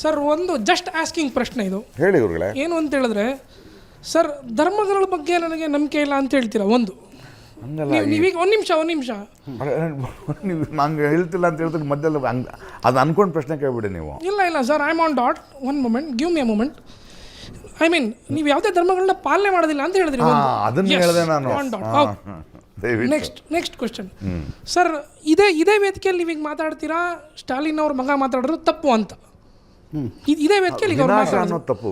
Sir ಒಂದು just asking ಪ್ರಶ್ನೆ ಇದು. ಹೇಳಿ ಗುರುಗಳೇ. ಏನು ಅಂತ ಹೇಳಿದ್ರೆ ಸರ್, ಧರ್ಮಗಳ ಬಗ್ಗೆ ನನಗೆ ನಂಬಿಕೆ ಇಲ್ಲ ಅಂತ ಹೇಳ್ತೀರಾ ಒಂದು. ನೀವೀಗ ಒಂದು ನಿಮಿಷ ನೀವು ನಂಗೆ ಹೇಳ್ತಿಲ್ಲ ಅಂತ ಹೇಳ್ತಾರೆ ಮಧ್ಯದಲ್ಲಿ ಅದು ಅನ್ಕೊಂಡು ಪ್ರಶ್ನೆ ಕೇಳ್ಬಿಡಿ ನೀವು. ಇಲ್ಲ sir, I am on dot. One moment, give me a moment. I mean, ನೀವು ಯಾವುದೇ ಧರ್ಮಗಳನ್ನ ಪಾಲನೆ ಮಾಡೋದಿಲ್ಲ ಅಂತ ಹೇಳಿದ್ರಿ. ಅದನ್ನ ಹೇಳಿದೆ ನಾನು. ನೆಕ್ಸ್ಟ್ ಕ್ವಶನ್ ಸರ್, ಇದೇ ವೇದಿಕೆಯಲ್ಲಿ ನೀವೀಗ ಮಾತಾಡ್ತೀರಾ ಸ್ಟಾಲಿನ್ ಅವ್ರ ಮಗ ಮಾತಾಡೋದು ತಪ್ಪು ಅಂತ. ಇದೇ ವೇದಿಕೆಯಲ್ಲಿ ತಪ್ಪು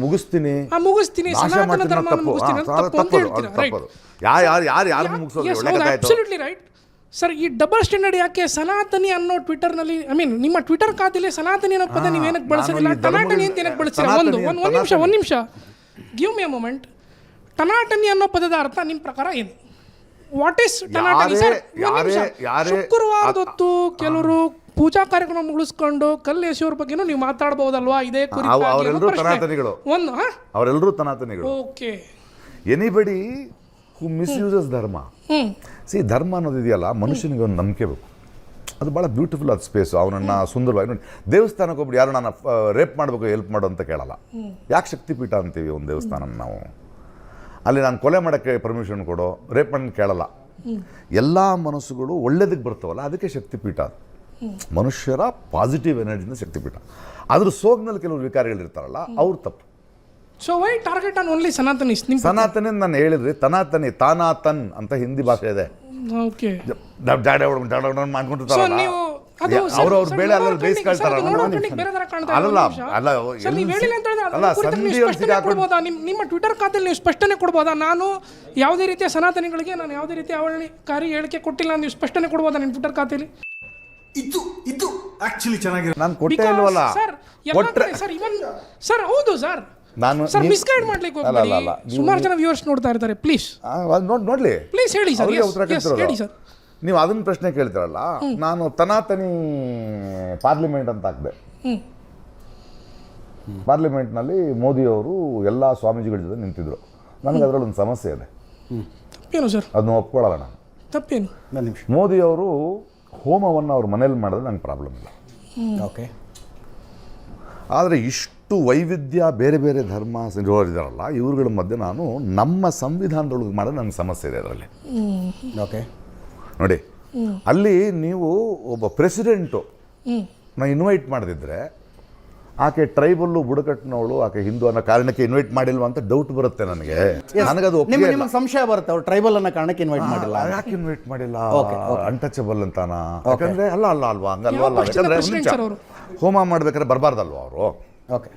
ಮುಗಿಸ್ತೀನಿ ಸನಾತನ ಧರ್ಮ ಮುಗಿಸ್ತೀನಿ ಅಂತ ತಪ್ಪು ಅಂತ ಹೇಳ್ತೀರಾ? Absolutely right sir. ಈ ಡಬಲ್ ಸ್ಟ್ಯಾಂಡರ್ಡ್ ಯಾಕೆ? ಸನಾತನಿ ಅನ್ನೋ ಟ್ವಿಟರ್ನಲ್ಲಿ, ಐ ಮೀನ್ ನಿಮ್ಮ ಟ್ವಿಟರ್ ಖಾತೆಯಲ್ಲಿ ಸನಾತನಿ ಅನ್ನೋ ಪದ ನೀವೇನಕ್ಕೆ ಬಳಸೋದಿಲ್ಲ? ಟನಾಟನಿ ಅಂತ ಏನಕ್ಕೆ ಬಳಸ್ತೀರಾ? ಒಂದು ನಿಮಿಷ ಗಿವ್ ಮಿ ಅ ಮೊಮೆಂಟ್. ಟನಾಟನಿ ಅನ್ನೋ ಪದದ ಅರ್ಥ ನಿಮ್ಮ ಪ್ರಕಾರ ಏನು? ವಾಟ್ ಈಸ್ ಟನಾಟನಿ ಸರ್? ಶುಕ್ರವಾರದೊತ್ತು ಕೆಲವರು ಪೂಜಾ ಕಾರ್ಯಕ್ರಮ ಮುಗಿಸ್ಕೊಂಡು ಕಲ್ಲು ಎಸೆಯೋರ ಬಗ್ಗೆನೂ ನೀವು ಮಾತಾಡಬಹುದಲ್ವಾ? ಇದೇ ಅವರೆಲ್ಲರೂ ತನಾತನಿಗಳು. ಓಕೆ. ಎನಿಬಡಿ ಹೂ ಮಿಸ್ಯೂಸಸ್ ಧರ್ಮ. ಸಿ, ಧರ್ಮ ಅನ್ನೋದು ಇದೆಯಲ್ಲ, ಮನುಷ್ಯನಿಗೆ ಒಂದು ನಂಬಿಕೆ ಬೇಕು. ಅದು ಭಾಳ ಬ್ಯೂಟಿಫುಲ್ ಆದ ಸ್ಪೇಸು. ಅವನನ್ನು ಸುಂದರವಾಗಿ ನೋಡಿ, ದೇವಸ್ಥಾನಕ್ಕೆ ಒಬ್ಬರು ಯಾರು ನಾನು ರೇಪ್ ಮಾಡಬೇಕು ಹೆಲ್ಪ್ ಮಾಡು ಅಂತ ಕೇಳಲ್ಲ. ಯಾಕೆ ಶಕ್ತಿಪೀಠ ಅಂತೀವಿ ಒಂದು ದೇವಸ್ಥಾನ ನಾವು? ಅಲ್ಲಿ ನಾನು ಕೊಲೆ ಮಾಡೋಕ್ಕೆ ಪರ್ಮಿಷನ್ ಕೊಡೋ, ರೇಪ್ ಮಾಡಿ ಕೇಳಲ್ಲ. ಎಲ್ಲ ಮನಸ್ಸುಗಳು ಒಳ್ಳೇದಕ್ಕೆ ಬರ್ತಾವಲ್ಲ, ಅದಕ್ಕೆ ಶಕ್ತಿಪೀಠ. ಮನುಷ್ಯರ ಪಾಸಿಟಿವ್ ಎನರ್ಜಿನ ಶಕ್ತಿಪೀಠ. ಅದ್ರ ಸೋಗ್ನಲ್ಲಿ ಕೆಲವು ವಿಕಾರಗಳಿರ್ತಾರಲ್ಲ, ಅವ್ರು ತಪ್ಪು. So why target on only ಸನಾತನಿಸ್? ಸನಾತನಿ ನಾನು ಹೇಳಿದ್ರಿ, ತಾನಾತನ್ ಅಂತ ಹಿಂದಿ ಭಾಷೆ ಇದೆ. ಓಕೆ. ಮಾಡ್ಕೊಂಡಿರ್ತಾರಲ್ಲ ಅವ್ರವ್ರ ಬೇಳೆ ಅಲ್ಲಲ್ಲಿ ಬೇಯಿಸ್ಕೊಳ್ತಾರಲ್ಲ. ನಿಮ್ಮ ಟ್ವಿಟರ್ ಖಾತೆಯಲ್ಲಿ ನೀವು ಸ್ಪಷ್ಟನೆ ಕೊಡ್ಬೋದಾ? ನಾನು ಯಾವುದೇ ರೀತಿಯ ಸನಾತನಿಗಳಿಗೆ ನಾನು ಯಾವುದೇ ರೀತಿಯ ಅವಹೇಳನಕಾರಿ ಹೇಳಿಕೆ ಕೊಟ್ಟಿಲ್ಲ, ನೀವು ಸ್ಪಷ್ಟನೆ ಕೊಡ್ಬೋದಾ ನಿಮ್ಮ ಟ್ವಿಟರ್ ಖಾತೆಯಲ್ಲಿ? ಇದು ಆಕ್ಚುಲಿ ಚೆನ್ನಾಗಿದೆ. ನಾನು ಕೊಟ್ಟೇ ಇಲ್ವಲ್ಲ ಸರ್. ಹೌದು ಸರ್, ನಾನು ಮಿಸ್ಗೈಡ್ ಮಾಡ್ಲಿಕ್ಕೆ ಹೋಗ್ಬೇಡಿ. ಸುಮಾರು ಜನ ವ್ಯೂವರ್ಸ್ ನೋಡ್ತಾ ಇರ್ತಾರೆ. ಪ್ಲೀಸ್ ನೋಡ್ಲಿ, ಪ್ಲೀಸ್ ಹೇಳಿ ಸರ್. ಹೇಳಿ ಸರ್. ನೀವು ಅದನ್ನ ಪ್ರಶ್ನೆ ಕೇಳ್ತಾರಲ್ಲ, ನಾನು ತನಾತನಿ ಪಾರ್ಲಿಮೆಂಟ್ ಅಂತ ಹಾಕಿದೆ. ಪಾರ್ಲಿಮೆಂಟ್ನಲ್ಲಿ ಮೋದಿಯವರು ಎಲ್ಲ ಸ್ವಾಮೀಜಿಗಳ ಜೊತೆ ನಿಂತಿದ್ರು. ನನಗೆ ಅದರಲ್ಲಿ ಒಂದು ಸಮಸ್ಯೆ ಇದೆ. ತಪ್ಪೇನು ಸರ್? ಅದನ್ನ ಒಪ್ಕೊಳ್ಳಲ್ಲ ನಾನು. ತಪ್ಪೇನು? ಮೋದಿಯವರು ಹೋಮವನ್ನು ಅವ್ರ ಮನೇಲಿ ಮಾಡಿದ್ರೆ ನಂಗೆ ಪ್ರಾಬ್ಲಮ್ ಇಲ್ಲ. ಓಕೆ. ಆದರೆ ಇಷ್ಟು ವೈವಿಧ್ಯ, ಬೇರೆ ಬೇರೆ ಧರ್ಮ ಇರೋರಿದಾರಲ್ಲ, ಇವ್ರುಗಳ ಮಧ್ಯೆ ನಾನು ನಮ್ಮ ಸಂವಿಧಾನದೊಳಗೆ ಮಾಡೋದು ನನಗೆ ಸಮಸ್ಯೆ ಇದೆ ಅದರಲ್ಲಿ. ಓಕೆ. ನೋಡಿ, ಅಲ್ಲಿ ನೀವು ಒಬ್ಬ ಪ್ರೆಸಿಡೆಂಟು ನಾನು ಇನ್ವೈಟ್ ಮಾಡದಿದ್ರೆ ಆಕೆ ಟ್ರೈಬಲ್ಲು, ಬುಡಕಟ್ಟಿನವಳು, ಆಕೆ ಹಿಂದೂ ಅನ್ನೋ ಕಾರಣಕ್ಕೆ ಇನ್ವೈಟ್ ಮಾಡಿಲ್ವ ಅಂತ ಡೌಟ್ ಬರುತ್ತೆ ನನಗೆ. ನನಗದು ನಿಮಗೆ ಸಂಶಯ ಬರುತ್ತೆ, ಅವ್ರು ಟ್ರೈಬಲ್ ಅನ್ನೋ ಕಾರಣಕ್ಕೆ ಇನ್ವೈಟ್ ಮಾಡಿಲ್ಲ. ಯಾಕೆ ಇನ್ವೈಟ್ ಮಾಡಿಲ್ಲ? ಅನ್ಟಚಬಲ್ ಅಂತಾನ? ಯಾಕಂದ್ರೆ ಅಲ್ವಾ ಹಂಗಲ್ವಾ? ಯಾಕಂದ್ರೆ ಹೋಮ ಮಾಡ್ಬೇಕಾದ್ರೆ ಬರಬಾರ್ದಲ್ವ ಅವರು?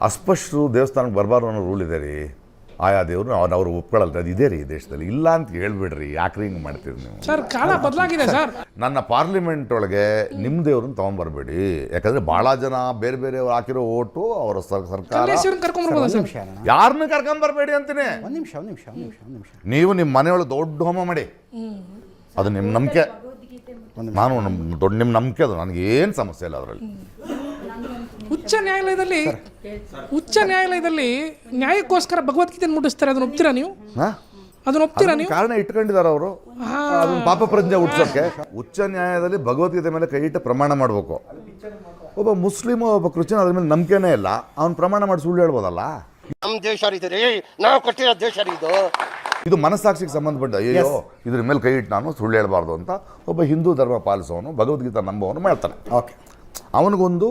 ಅಸ್ಪೃಶ್ಯರು ದೇವಸ್ಥಾನಕ್ಕೆ ಬರಬಾರ್ದು ಅನ್ನೋ ರೂಲ್ ಇದೆ ರೀ. ಆಯಾ ದೇವರು ಅವ್ರು ಒಪ್ಕೊಳ್ಳಲ್ಲ. ಅದು ಇದೆ ರೀ ದೇಶದಲ್ಲಿ. ಇಲ್ಲ ಅಂತ ಹೇಳ್ಬಿಡ್ರಿ, ಯಾಕ್ರಿ ಹಿಂಗೆ ಮಾಡ್ತೀರಿ ನೀವು? ಸರ್, ಕಾಲ ಬದಲಾಗಿದೆ ಸರ್. ನನ್ನ ಪಾರ್ಲಿಮೆಂಟ್ ಒಳಗೆ ನಿಮ್ಮ ದೇವ್ರನ್ನ ತೊಗೊಂಬರ್ಬೇಡಿ. ಯಾಕಂದ್ರೆ ಭಾಳ ಜನ ಬೇರೆ ಬೇರೆ ಹಾಕಿರೋ ಓಟು ಅವರ ಸರ್ಕಾರ ಯಾರನ್ನ ಕರ್ಕೊಂಬರ್ಬೇಡಿ ಅಂತೀನಿ. ಒಂದು ನಿಮಿಷ. ನೀವು ನಿಮ್ಮ ಮನೆಯೊಳಗೆ ದೊಡ್ಡ ಹೋಮ ಮಾಡಿ, ಅದು ನಿಮ್ಮ ನಂಬಿಕೆ. ನಾನು ದೊಡ್ಡ ನಿಮ್ಮ ನಂಬಿಕೆ, ಅದು ನನಗೇನು ಸಮಸ್ಯೆ ಇಲ್ಲ ಅದರಲ್ಲಿ. ಉಚ್ಚ ನ್ಯಾಯಾಲಯದಲ್ಲಿ ನ್ಯಾಯಕ್ಕೋಸ್ಕರ ಭಗವದ್ಗೀತೆಯನ್ನು ಮುಟ್ಟಿಸ್ತಾರೆ. ಅದನ್ನ ಒಪ್ತೀರಾ ನೀವು? ಅದನ್ನ ಒಪ್ತೀರಾ ನೀವು? ಕಾರಣ ಇಟ್ಕೊಂಡಿದ್ದಾರೆ ಅವರು, ಅದನ್ನ ಪಾಪ ಪ್ರಜ್ಞೆ ಹುಟ್ಟಿಸೋಕ್ಕೆ. ಉಚ್ಚ ನ್ಯಾಯಾಲಯದಲ್ಲಿ ಭಗವದ್ಗೀತೆ ಮೇಲೆ ಕೈ ಇಟ್ಟು ಪ್ರಮಾಣ ಮಾಡಬೇಕು. ಒಬ್ಬ ಮುಸ್ಲಿಮ್, ಒಬ್ಬ ಕ್ರಿಶ್ಚಿಯನ್ ಅದ್ರ ಮೇಲೆ ನಂಬಿಕೆನೇ ಇಲ್ಲ, ಅವ್ನು ಪ್ರಮಾಣ ಮಾಡಿ ಸುಳ್ಳು ಹೇಳ್ಬೋದಲ್ಲ? ನಮ್ಮ ದೇಶ ನಾವು ಕೊಟ್ಟಿರೋ ದೇಶ ಇದು ಮನಸ್ಸಾಕ್ಷಿಗೆ ಸಂಬಂಧಪಟ್ಟ. ಅಯ್ಯೋ, ಇದ್ರ ಮೇಲೆ ಕೈ ಇಟ್ಟು ನಾನು ಸುಳ್ಳು ಹೇಳ್ಬಾರ್ದು ಅಂತ ಒಬ್ಬ ಹಿಂದೂ ಧರ್ಮ ಪಾಲಿಸೋನು, ಭಗವದ್ಗೀತೆ ನಂಬೋನು ಮಾಡ್ತಾನೆ. ಓಕೆ. ಅವನಿಗೊಂದು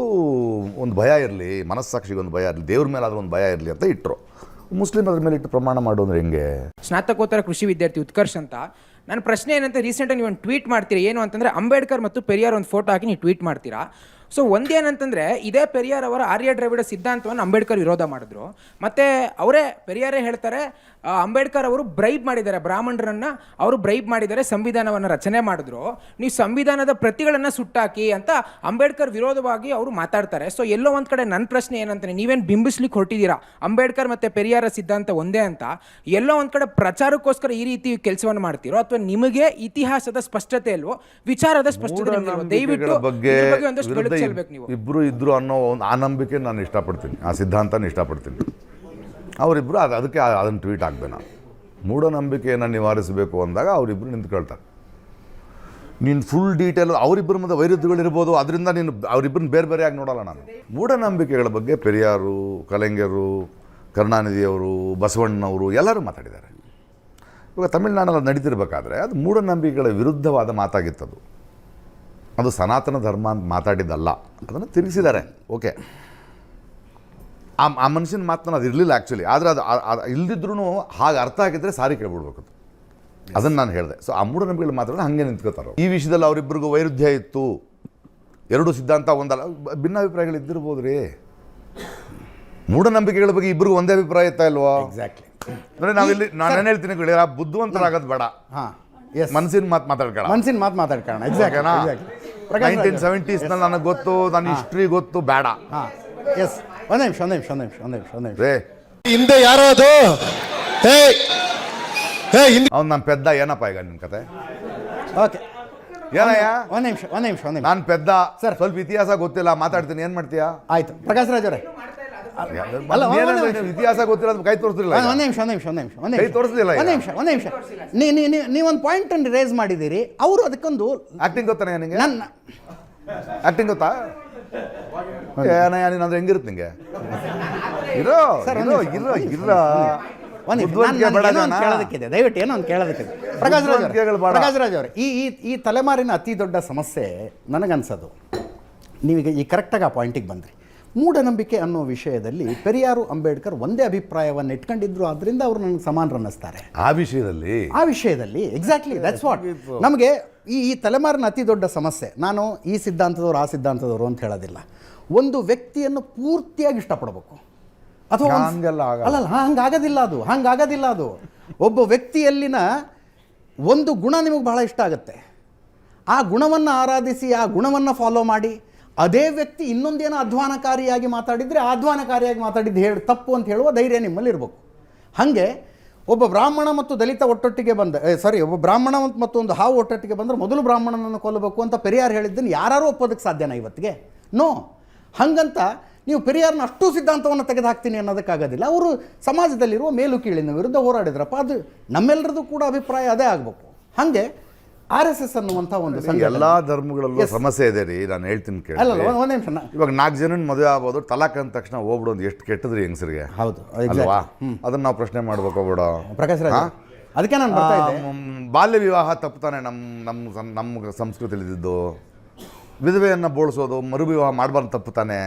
ಭಯ ಇರಲಿ, ಮನಸ್ಸಾಕ್ಷಿಗೊಂದು ಭಯ ಇರಲಿ, ದೇವ್ರ ಮೇಲೆ ಆದ್ರೂ ಒಂದು ಭಯ ಇರಲಿ ಅಂತ ಇಟ್ಟರು. ಮುಸ್ಲಿಮ್ ಅದ್ರ ಮೇಲೆ ಇಟ್ಟು ಪ್ರಮಾಣ ಮಾಡೋದ್ರೆ ಹೆಂಗೆ? ಸ್ನಾತಕೋತ್ತರ ಕೃಷಿ ವಿದ್ಯಾರ್ಥಿ ಉತ್ಕರ್ಷ್ ಅಂತ. ನನ್ನ ಪ್ರಶ್ನೆ ಏನಂತ, ರೀಸೆಂಟಾಗಿ ನೀವು ಒಂದು ಟ್ವೀಟ್ ಮಾಡ್ತೀರಾ. ಏನು ಅಂತಂದರೆ, ಅಂಬೇಡ್ಕರ್ ಮತ್ತು ಪೆರಿಯಾರ್ ಒಂದು ಫೋಟೋ ಹಾಕಿ ನೀವು ಟ್ವೀಟ್ ಮಾಡ್ತೀರಾ. ಸೊ ಒಂದೇನಂತಂದರೆ, ಇದೇ ಪೆರಿಯಾರ್ ಅವರ ಆರ್ಯ ದ್ರಾವಿಡ ಸಿದ್ಧಾಂತವನ್ನು ಅಂಬೇಡ್ಕರ್ ವಿರೋಧ ಮಾಡಿದ್ರು. ಮತ್ತು ಅವರೇ ಪೆರಿಯಾರೇ ಹೇಳ್ತಾರೆ, ಅಂಬೇಡ್ಕರ್ ಅವರು ಬ್ರೈಬ್ ಮಾಡಿದ್ದಾರೆ, ಬ್ರಾಹ್ಮಣರನ್ನು ಅವರು ಬ್ರೈಬ್ ಮಾಡಿದ್ದಾರೆ, ಸಂವಿಧಾನವನ್ನು ರಚನೆ ಮಾಡಿದ್ರು, ನೀವು ಸಂವಿಧಾನದ ಪ್ರತಿಗಳನ್ನು ಸುಟ್ಟಾಕಿ ಅಂತ ಅಂಬೇಡ್ಕರ್ ವಿರೋಧವಾಗಿ ಅವರು ಮಾತಾಡ್ತಾರೆ. ಸೊ ಎಲ್ಲೋ ಒಂದು ಕಡೆ ನನ್ನ ಪ್ರಶ್ನೆ ಏನಂತಾನೆ, ನೀವೇನು ಬಿಂಬಿಸ್ಲಿಕ್ಕೆ ಹೊರಟಿದ್ದೀರಾ ಅಂಬೇಡ್ಕರ್ ಮತ್ತು ಪೆರಿಯಾರ ಸಿದ್ಧಾಂತ ಒಂದೇ ಅಂತ? ಎಲ್ಲೋ ಒಂದು ಕಡೆ ಪ್ರಚಾರಕ್ಕೋಸ್ಕರ ಈ ರೀತಿ ಕೆಲಸವನ್ನು ಮಾಡ್ತೀರೋ, ಅಥವಾ ನಿಮಗೆ ಇತಿಹಾಸದ ಸ್ಪಷ್ಟತೆ ಇಲ್ವೋ, ವಿಚಾರದ ಸ್ಪಷ್ಟತೆ ಇಲ್ವೋ? ದಯವಿಟ್ಟು ಒಂದಷ್ಟು ಬೆಳಕು ಚೆಲ್ಬೇಕು ನೀವು. ಇಬ್ಬರು ಇದ್ರು ಅನ್ನೋ ಒಂದು ಆ ನಂಬಿಕೆ ನಾನು ಇಷ್ಟಪಡ್ತೀನಿ, ಆ ಸಿದ್ಧಾಂತನ ಇಷ್ಟಪಡ್ತೀನಿ. ಅವರಿಬ್ಬರು ಅದಕ್ಕೆ ಅದನ್ನು ಟ್ವೀಟ್ ಹಾಕ್ದೆ ನಾನು. ಮೂಢನಂಬಿಕೆಯನ್ನು ನಿವಾರಿಸಬೇಕು ಅಂದಾಗ ಅವರಿಬ್ಬರು ನಿಂತ್ಕೊಳ್ತಾರೆ. ನೀನು ಫುಲ್ ಡೀಟೇಲ್ ಅವರಿಬ್ಬರ ಮಧ್ಯೆ ವೈರುಧ್ಯಗಳಿರ್ಬೋದು, ಅದರಿಂದ ನೀನು ಅವರಿಬ್ಬರನ್ನ ಬೇರೆ ಬೇರೆಯಾಗಿ ನೋಡಲ್ಲ ನಾನು. ಮೂಢನಂಬಿಕೆಗಳ ಬಗ್ಗೆ ಪೆರಿಯಾರು, ಕಲೆಂಗರು, ಕರುಣಾನಿಧಿಯವರು, ಬಸವಣ್ಣನವರು ಎಲ್ಲರೂ ಮಾತಾಡಿದ್ದಾರೆ. ಇವಾಗ ತಮಿಳುನಾಡಲ್ಲಿ ನಡೀತಿರ್ಬೇಕಾದ್ರೆ ಅದು ಮೂಢನಂಬಿಕೆಗಳ ವಿರುದ್ಧವಾದ ಮಾತಾಗಿತ್ತದು. ಅದು ಸನಾತನ ಧರ್ಮ ಅಂತ ಮಾತಾಡಿದ್ದಲ್ಲ, ಅದನ್ನು ತಿರುಗಿಸಿದ್ದಾರೆ. ಓಕೆ, ಆ ಮನುಷ್ಯನ ಮಾತನ್ನ ಅದು ಇರಲಿಲ್ಲ ಆ್ಯಕ್ಚುಲಿ. ಆದರೆ ಅದು ಇಲ್ದಿದ್ರೂ ಹಾಗೆ ಅರ್ಥ ಆಗಿದ್ದರೆ ಸಾರಿ ಕೇಳ್ಬಿಡ್ಬೇಕು. ಅದನ್ನು ನಾನು ಹೇಳಿದೆ. ಸೊ ಆ ಮೂಢನಂಬಿಕೆಗಳು ಮಾತಾಡಿದ್ರೆ ಹಾಗೆ ನಿಂತ್ಕೋತಾರೆ. ಈ ವಿಷಯದಲ್ಲಿ ಅವರಿಬ್ಬರಿಗೂ ವೈರುಧ್ಯ ಇತ್ತು, ಎರಡು ಸಿದ್ಧಾಂತ ಒಂದಲ್ಲ, ಭಿನ್ನಾಭಿಪ್ರಾಯಗಳು ಇದ್ದಿರ್ಬೋದು ರೀ. ಮೂಢನಂಬಿಕೆಗಳ ಬಗ್ಗೆ ಇಬ್ಬರಿಗೂ ಒಂದೇ ಅಭಿಪ್ರಾಯ ಇತ್ತಾ ಇಲ್ವೋ? ಎಕ್ಸಾಕ್ಟ್ಲಿ. ನೋಡಿ, ನಾವಿಲ್ಲಿ ನಾನು ಹೇಳ್ತೀನಿ ಕೇಳಿರ, ಬುದ್ಧಿವಂತರಾಗೋದು ಬೇಡ, ಹಾಂ, ಎಸ್, ಮನಸ್ಸಿನ ಮಾತು ಮಾತಾಡ್ಕೊಳ್ಳ. ಮನಸ್ಸಿನ ಮಾತು ಮಾತಾಡ್ಕೊಳ್ಳೋಣ. ಎಕ್ಸಾಕ್ಟ್ಲಿ. 1970s ನನಗೆ ಗೊತ್ತು, ನನ್ನ ಹಿಸ್ಟ್ರಿ ಗೊತ್ತು, ಬೇಡ. ಹಾಂ, ಎಸ್. ಒಂದು ನಿಮಿಷ ರೇ, ಹಿಂದೆ ಯಾರೋ ಅದು ಅವ್ನು ನನ್ನ ಪೆದ್ದ. ಏನಪ್ಪ ಈಗ ನಿನ್ನ ಕತೆ? ಓಕೆ, ಏನಯ್ಯ? ಒಂದು ನಿಮಿಷ ನಾನು ಪೆದ್ದ ಸರ್, ಸ್ವಲ್ಪ ಇತಿಹಾಸ ಗೊತ್ತಿಲ್ಲ, ಮಾತಾಡ್ತೀನಿ, ಏನು ಮಾಡ್ತೀಯಾ? ಆಯ್ತು ಪ್ರಕಾಶ್ ರಾಜ್ ಅವರೇ, ಇತಿಹಾಸ ಗೊತ್ತಿಲ್ಲ, ಕೈ ತೋರಿಸ್ತಿಲ್ಲ. ಒಂದು ನಿಮಿಷ ಕೈ ತೋರಿಸ್ಲಿಲ್ಲ. ಒಂದು ನಿಮಿಷ ನೀವೊಂದು ಪಾಯಿಂಟ್ ಅನ್ನು ರೇಸ್ ಮಾಡಿದ್ದೀರಿ. ಅವರು ಅದಕ್ಕೊಂದು ಆಕ್ಟಿಂಗ್ ಗೊತ್ತಾನೆ ನಿಂಗೆ? ನನ್ನ ಆಕ್ಟಿಂಗ್ ಗೊತ್ತಾ? ಏನಯ್ಯ ನೀನು ಅಂದ್ರೆ ಹೆಂಗಿರುತ್ತೆ ನಿಂಗೆ? ಇರೋ ಕೇಳೋದಕ್ಕಿದೆ, ದಯವಿಟ್ಟು ಏನೋ ಒಂದು ಕೇಳೋದಕ್ಕಿದೆ. ಪ್ರಕಾಶ್ ರಾಜ್ ಅವರೇ, ಈ ತಲೆಮಾರಿನ ಅತಿ ದೊಡ್ಡ ಸಮಸ್ಯೆ ನನಗನ್ಸೋದು, ನೀವೀಗ ಈ ಕರೆಕ್ಟಾಗಿ ಆ ಪಾಯಿಂಟಿಗೆ ಬಂದ್ರಿ. ಮೂಢನಂಬಿಕೆ ಅನ್ನೋ ವಿಷಯದಲ್ಲಿ ಪೆರಿಯಾರು, ಅಂಬೇಡ್ಕರ್ ಒಂದೇ ಅಭಿಪ್ರಾಯವನ್ನು ಇಟ್ಕೊಂಡಿದ್ರು, ಆದ್ದರಿಂದ ಅವರು ನನಗೆ ಸಮಾನರನ್ನಿಸ್ತಾರೆ. ಆ ವಿಷಯದಲ್ಲಿ ಎಕ್ಸಾಕ್ಟ್ಲಿ ದಟ್ಸ್ ವಾಟ್ ನಮಗೆ ಈ ತಲೆಮಾರಿನ ಅತಿ ದೊಡ್ಡ ಸಮಸ್ಯೆ. ನಾನು ಈ ಸಿದ್ಧಾಂತದವರು ಆ ಸಿದ್ಧಾಂತದವರು ಅಂತ ಹೇಳೋದಿಲ್ಲ. ಒಂದು ವ್ಯಕ್ತಿಯನ್ನು ಪೂರ್ತಿಯಾಗಿ ಇಷ್ಟಪಡಬೇಕು, ಅಥವಾ ಹಂಗಾಗೋದಿಲ್ಲ ಅದು. ಒಬ್ಬ ವ್ಯಕ್ತಿಯಲ್ಲಿನ ಒಂದು ಗುಣ ನಿಮಗೆ ಬಹಳ ಇಷ್ಟ ಆಗುತ್ತೆ, ಆ ಗುಣವನ್ನು ಆರಾಧಿಸಿ, ಆ ಗುಣವನ್ನು ಫಾಲೋ ಮಾಡಿ, ಅದೇ ವ್ಯಕ್ತಿ ಇನ್ನೊಂದೇನೋ ಅಧ್ವಾನಕಾರಿಯಾಗಿ ಮಾತಾಡಿದರೆ ಅಧ್ವಾನಕಾರಿಯಾಗಿ ಮಾತಾಡಿದ್ದು ತಪ್ಪು ಅಂತ ಹೇಳುವ ಧೈರ್ಯ ನಿಮ್ಮಲ್ಲಿ ಇರಬೇಕು. ಹಾಗೆ ಒಬ್ಬ ಬ್ರಾಹ್ಮಣ ಮತ್ತು ದಲಿತ ಒಟ್ಟೊಟ್ಟಿಗೆ ಒಬ್ಬ ಬ್ರಾಹ್ಮಣ ಮತ್ತು ಒಂದು ಹಾವು ಒಟ್ಟೊಟ್ಟಿಗೆ ಬಂದರೆ ಮೊದಲು ಬ್ರಾಹ್ಮಣನನ್ನು ಕೊಲ್ಲಬೇಕು ಅಂತ ಪೆರಿಯಾರ್ ಹೇಳಿದ್ದನ್ನು ಯಾರು ಒಪ್ಪೋದಕ್ಕೆ ಸಾಧ್ಯನಾ ಇವತ್ತಿಗೆ? ನೋ. ಹಾಗಂತ ನೀವು ಪೆರಿಯಾರ್ನ ಅಷ್ಟು ಸಿದ್ಧಾಂತವನ್ನು ತೆಗೆದುಹಾಕ್ತೀನಿ ಅನ್ನೋದಕ್ಕಾಗೋದಿಲ್ಲ. ಅವರು ಸಮಾಜದಲ್ಲಿರುವ ಮೇಲು ಕೀಳಿನ ವಿರುದ್ಧ ಹೋರಾಡಿದ್ರಪ್ಪ, ಅದು ನಮ್ಮೆಲ್ಲರದು ಕೂಡ ಅಭಿಪ್ರಾಯ ಅದೇ ಆಗಬೇಕು. ಹಾಗೆ RSS ಅನ್ನುವಂಥ ಒಂದು ಎಲ್ಲ ಧರ್ಮಗಳಲ್ಲೂ ಸಮಸ್ಯೆ ಇದೆ ರೀ. ನಾನು ಹೇಳ್ತೀನಿ ಕೇಳಿ. ಅಲ್ಲ, ಒಂದು ನಿಮಿಷ. ಇವಾಗ 4 ಜನ ಮದುವೆ ಆಗ್ಬೋದು, ತಲಾಕ್ ಅಂದ ತಕ್ಷಣ ಹೋಗ್ಬಿಡೋದು ಎಷ್ಟು ಕೆಟ್ಟದ್ರಿ ಹೆಂಗಸರಿಗೆ. ಹೌದು, ಅಲ್ವಾ? ಅದನ್ನ ನಾವು ಪ್ರಶ್ನೆ ಮಾಡ್ಬೇಕು ಬಿಡೋ ಪ್ರಕಾಶ್ ರಾಜ್. ಅದಕ್ಕೆ ನಾನು ಬರ್ತಾ ಇದ್ದೆ. ಬಾಲ್ಯ ವಿವಾಹ ತಪ್ಪುತ್ತಾನೆ ನಮ್ಮ ಸಂಸ್ಕೃತಿಯಲ್ಲಿ ಇದ್ದಿದ್ದು. ವಿಧವೆಯನ್ನು ಬೋಳಿಸೋದು, ಮರು ವಿವಾಹ ಮಾಡಬಾರ್ದು ತಪ್ಪುತ್ತಾನೆ.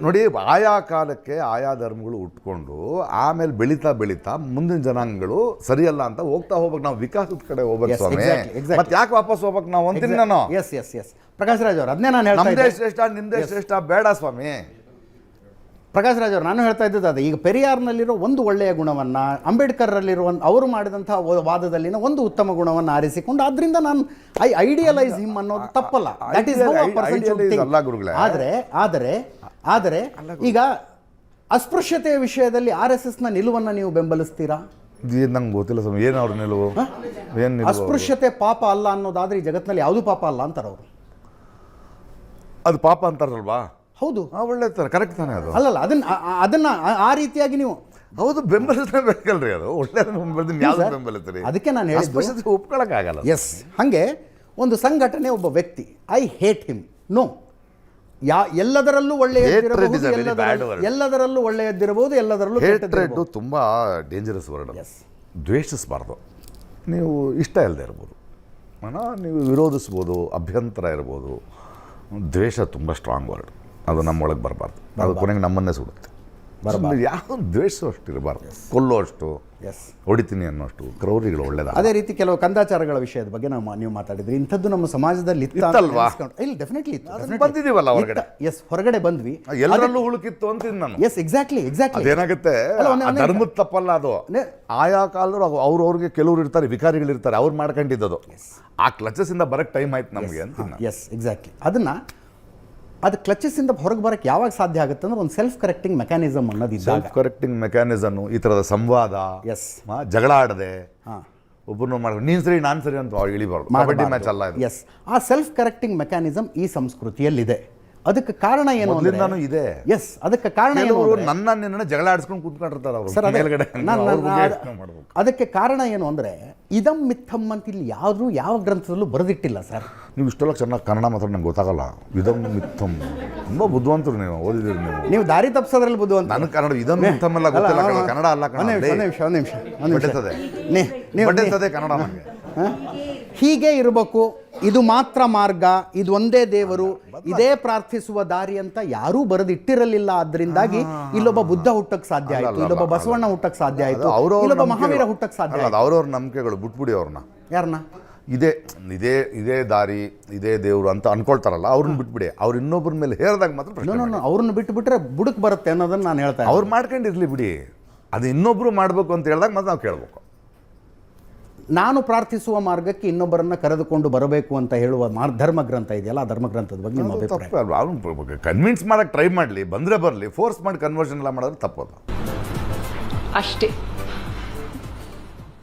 ನೋಡಿ, ಆಯಾ ಕಾಲಕ್ಕೆ ಆಯಾ ಧರ್ಮಗಳು ಉಟ್ಕೊಂಡು ಆಮೇಲೆ ಬೆಳೀತಾ ಮುಂದಿನ ಜನಾಂಗಗಳು ಸರಿಯಲ್ಲ ಅಂತ ಹೋಗ್ಬೇಕು. ನಾವು ವಿಕಾಸದ ಕಡೆ ಹೋಗ್ಬೇಕು ಸ್ವಾಮಿ. ಮತ್ತೆ ಯಾಕೆ ವಾಪಸ್ ಹೋಗ್ಬೇಕು ನಾವು ಅಂತೀನಿ ನಾನು. ಎಸ್ ಪ್ರಕಾಶ್ ರಾಜ್ ಅವರು, ಅದನ್ನೇ ನಾನು ಹೇಳ್ತಾ ನಮ್ದೇ ಶ್ರೇಷ್ಠ ನಿಮ್ದೇ ಶ್ರೇಷ್ಠ ಬೇಡ ಸ್ವಾಮಿ. ಪ್ರಕಾಶ್ ರಾಜ್ ಅವರು, ನಾನು ಹೇಳ್ತಾ ಇದ್ದದ್ದು ಅದು. ಈಗ ಪೆರಿಯಾರ್ನಲ್ಲಿರೋ ಒಂದು ಒಳ್ಳೆಯ ಗುಣವನ್ನು, ಅಂಬೇಡ್ಕರ್ರಲ್ಲಿರುವ ಅವರು ಮಾಡಿದಂಥ ವಾದದಲ್ಲಿನ ಒಂದು ಉತ್ತಮ ಗುಣವನ್ನು ಆರಿಸಿಕೊಂಡು ಅದರಿಂದ ನಾನು ಐಡಿಯಲೈಸ್ ಹಿಮ್ ಅನ್ನೋದು ತಪ್ಪಲ್ಲ. ದಟ್ ಈಸ್ ಆದರೆ ಈಗ ಅಸ್ಪೃಶ್ಯತೆಯ ವಿಷಯದಲ್ಲಿ RSSನ ನಿಲುವನ್ನು ನೀವು ಬೆಂಬಲಿಸ್ತೀರಾ? ನಂಗೆ ಗೊತ್ತಿಲ್ಲ ಸ್ವಾಮಿ, ಏನು ಅವ್ರ ನಿಲುವು? ಅಸ್ಪೃಶ್ಯತೆ ಪಾಪ ಅಲ್ಲ ಅನ್ನೋದಾದ್ರೆ ಈ ಜಗತ್ತಿನಲ್ಲಿ ಯಾವುದೂ ಪಾಪ ಅಲ್ಲ ಅಂತಾರೆ ಅವರು. ಅದು ಪಾಪ ಅಂತಾರಲ್ವಾ? ಹೌದು, ಒಳ್ಳೆ ಕರೆಕ್ಟ್ ತಾನೆ ಅದು. ಅಲ್ಲಲ್ಲ, ಅದನ್ನ ಆ ರೀತಿಯಾಗಿ ನೀವು ಹೌದು ಬೆಂಬಲಿಸಬೇಕಲ್ರಿ. ಅದು ಒಳ್ಳೆ ಬೆಂಬಲಿಸ್ತೀರಿ. ಅದಕ್ಕೆ ನಾನು ಹೇಳಿದ್ದು ಒಪ್ಕೊಳಕ್ಕಾಗಲ್ಲ. ಎಸ್. ಹಾಗೆ ಒಂದು ಸಂಘಟನೆ, ಒಬ್ಬ ವ್ಯಕ್ತಿ, ಐ ಹೇಟ್ ಹಿಮ್, ನೋ. ಎಲ್ಲದರಲ್ಲೂ ಒಳ್ಳೆಯದಿರಬಹುದು, ಎಲ್ಲದರಲ್ಲೂ ಒಳ್ಳೆಯದಿರಬಹುದು, ಎಲ್ಲದರಲ್ಲೂ ಹೇಟ್ರೆಡ್ ತುಂಬಾ ಡೇಂಜರಸ್ ವರ್ಡ್. ದ್ವೇಷಿಸಬಾರ್ದು. ನೀವು ಇಷ್ಟ ಇಲ್ಲದೆ ಇರ್ಬೋದು, ನೀವು ವಿರೋಧಿಸ್ಬೋದು, ಅಭ್ಯಂತರ ಇರ್ಬೋದು. ದ್ವೇಷ ತುಂಬ ಸ್ಟ್ರಾಂಗ್ ವರ್ಡ್. ಅದು ನಮ್ಮೊಳಗೆ ಬರಬಾರ್ದು. ಅದು ಕೊನೆಗೆ ನಮ್ಮನ್ನೇ ಸುಡುತ್ತೆ. ಯಾವ ದ್ವೇಷ ಅಷ್ಟು ಇರಬಾರ್ದು. ಕೊಲ್ಲೋ ಅಷ್ಟು, ಹೊಡಿತೀನಿ ಅನ್ನೋಷ್ಟು ಕ್ರೌರಿಗಳು ಒಳ್ಳೇದ. ಅದೇ ರೀತಿ ಕೆಲವು ಕಂದಾಚಾರಗಳ ವಿಷಯದ ಬಗ್ಗೆ ನೀವು ಮಾತಾಡಿದ್ರಿ. ಇಂಥದ್ದು ನಮ್ಮ ಸಮಾಜದಲ್ಲಿ ಇತ್ತಲ್ವಾ? ಇಲ್ಲ, ಡೆಫಿನೆಟ್ಲಿ ಬಂದಿದ್ದೀವಲ್ಲ ಹೊರಗಡೆ. ಎಸ್, ಹೊರಗಡೆ ಬಂದ್ವಿ, ಎಲ್ಲರಲ್ಲೂ ಹುಳುಕಿತ್ತು ಅಂತೀನಿ ನಾನು. Yes, exactly. ಅದೇನಾಗುತ್ತೆ, ಧರ್ಮದ ತಪ್ಪಲ್ಲ ಅದು. ಆಯಾ ಕಾಲದವ್ರು ಅವ್ರವ್ರಿಗೆ ಕೆಲವ್ರು ಇರ್ತಾರೆ, ವಿಕಾರಿಗಳಿರ್ತಾರೆ, ಅವ್ರು ಮಾಡ್ಕೊಂಡಿದ್ದದು. ಆ ಕ್ಲಚಸ್ ಇಂದ ಬರಕ್ಕೆ ಟೈಮ್ ಆಯ್ತು ನಮಗೆ ಅಂತ. S, exactly. ಅದು ಕ್ಲಚಸ್ ಇಂದ ಹೊರಗೆ ಬರಕ್ಕೆ ಯಾವಾಗ ಸಾಧ್ಯ ಆಗುತ್ತೆ ಅಂದ್ರೆ ಒಂದು ಸೆಲ್ಫ್ ಕರೆಕ್ಟಿಂಗ್ ಮೆಕ್ಯಾನಿಸಮ್ ಅನ್ನೋದು. ಸೆಲ್ಫ್ ಕರೆಕ್ಟಿಂಗ್ ಮೆಕ್ಯಾನಿಸಮ್, ಈ ಥರದ ಸಂವಾದ, ಎಸ್, ಜಗಳ ಆಡದೆ ಒಬ್ಬರನ್ನು ಮಾಡಿ ನೀನು ಸರಿ ನಾನು ಸರಿ ಅಂತ ಇಳಿಬಾರ್ದು. ಕಬಡ್ಡಿ ಮ್ಯಾಚ್ ಅಲ್ಲ ಇದು. ಎಸ್, ಆ ಸೆಲ್ಫ್ ಕರೆಕ್ಟಿಂಗ್ ಮೆಕ್ಯಾನಿಸಮ್ ಈ ಸಂಸ್ಕೃತಿಯಲ್ಲಿದೆ. ಅದಕ್ಕೆ ಕಾರಣ ಏನು ಮೊದಲಿಂದಾನು ಇದೆ. ಎಸ್, ಅದಕ್ಕೆ ಕಾರಣ ಏನು ಕೆಲವರು ಅಂದ್ರೆ- ನಿನ್ನ ಜಗಳ ಆಡಿಸ್ಕೊಂಡು ಕೂತ್ಕೊಂಡಿರ್ತಾರೆ ಅವರು ಸರ್, ಮೇಲ್ಗಡೆ ಮಾಡ್ಬೇಕು. ಅದಕ್ಕೆ ಕಾರಣ ಏನು ಅಂದರೆ ಇದಂ ಮಿಥಂ ಅಂತ ಇಲ್ಲಿ ಯಾವ ಗ್ರಂಥದಲ್ಲೂ ಬರೆದಿಟ್ಟಿಲ್ಲ ಸರ್. ನೀವು ಇಷ್ಟೆಲ್ಲ ಚೆನ್ನಾಗಿ ಕನ್ನಡ ಮಾತ್ರ ನಂಗೆ ಗೊತ್ತಾಗಲ್ಲ. ಇದಂ ಮಿಥಂ ತುಂಬ ಬುದ್ಧಿವಂತರು ನೀವು, ಓದಿದಿರಿ ನೀವು. ದಾರಿ ತಪ್ಪಿಸೋದ್ರಲ್ಲಿ ಬುದ್ಧಿವಂತ. ನನಗೆ ಕನ್ನಡ ಇದಂ ಮಿಥಂ ಎಲ್ಲ ಗೊತ್ತಿಲ್ಲ, ಕನ್ನಡ ಅಲ್ಲ ಒಂದು ನಿಮಿಷ ಬಡ್ಡೆತ್ತದೆ ಕನ್ನಡ ನನಗೆ. ಹೀಗೆ ಇರಬೇಕು, ಇದು ಮಾತ್ರ ಮಾರ್ಗ, ಇದು ಒಂದೇ ದೇವರು, ಇದೇ ಪ್ರಾರ್ಥಿಸುವ ದಾರಿ ಅಂತ ಯಾರೂ ಬರೆದಿಟ್ಟಿರಲಿಲ್ಲ. ಅದರಿಂದಾಗಿ ಇಲ್ಲೊಬ್ಬ ಬುದ್ಧ ಹುಟ್ಟಕ್ಕೆ ಸಾಧ್ಯ ಆಯಿತು, ಇಲ್ಲೊಬ್ಬ ಬಸವಣ್ಣ ಹುಟ್ಟಕ್ಕೆ ಸಾಧ್ಯ ಆಯಿತು, ಇಲ್ಲೊಬ್ಬ ಮಹಾವೀರ ಹುಟ್ಟಕ್ಕೆ ಸಾಧ್ಯ ಆಯಿತು. ಅವ್ರವ್ರ ನಂಬಿಕೆಗಳು ಬಿಟ್ಬಿಡಿ ಅವ್ರನ್ನ. ಯಾರನ್ನ? ಇದೇ ದಾರಿ, ಇದೇ ದೇವರು ಅಂತ ಅನ್ಕೊಳ್ತಾರಲ್ಲ, ಅವ್ರನ್ನ ಬಿಟ್ಬಿಡಿ. ಅವ್ರು ಇನ್ನೊಬ್ಬರ ಮೇಲೆ ಹೇರಿದಾಗ ಮಾತ್ರ ಪ್ರಶ್ನೆ ಮಾಡಿ. ಅವ್ರನ್ನ ಬಿಟ್ಟುಬಿಟ್ರೆ ಬುಡಕ್ಕೆ ಬರುತ್ತೆ ಅನ್ನೋದನ್ನ ನಾನು ಹೇಳ್ತಾ ಅವ್ರು ಮಾಡ್ಕೊಂಡಿರ್ಲಿ ಬಿಡಿ, ಅದು ಇನ್ನೊಬ್ರು ಮಾಡಬೇಕು ಅಂತ ಹೇಳಿದಾಗ ಮಾತ್ರ ನಾವು ಕೇಳಬೇಕು. ನಾನು ಪ್ರಾರ್ಥಿಸುವ ಮಾರ್ಗಕ್ಕೆ ಇನ್ನೊಬ್ಬರನ್ನ ಕರೆದುಕೊಂಡು ಬರಬೇಕು ಅಂತ ಹೇಳುವ ಧರ್ಮ ಗ್ರಂಥ ಇದೆಯಲ್ಲ, ಆ ಧರ್ಮ ಗ್ರಂಥದ ಬಗ್ಗೆ ನಿಮ್ಮ ಅಭಿಪ್ರಾಯ? ತಪ್ಪು ಅಲ್ವಾ? ಅವ್ನು ಕನ್ವಿನ್ಸ್ ಮಾಡಕ್ಕೆ ಟ್ರೈ ಮಾಡಲಿ, ಬಂದರೆ ಬರಲಿ, ಫೋರ್ಸ್ ಮಾಡಿ ಕನ್ವರ್ಷನ್ ಎಲ್ಲ ಮಾಡಿದ್ರೆ ತಪ್ಪದು ಅಷ್ಟೇ.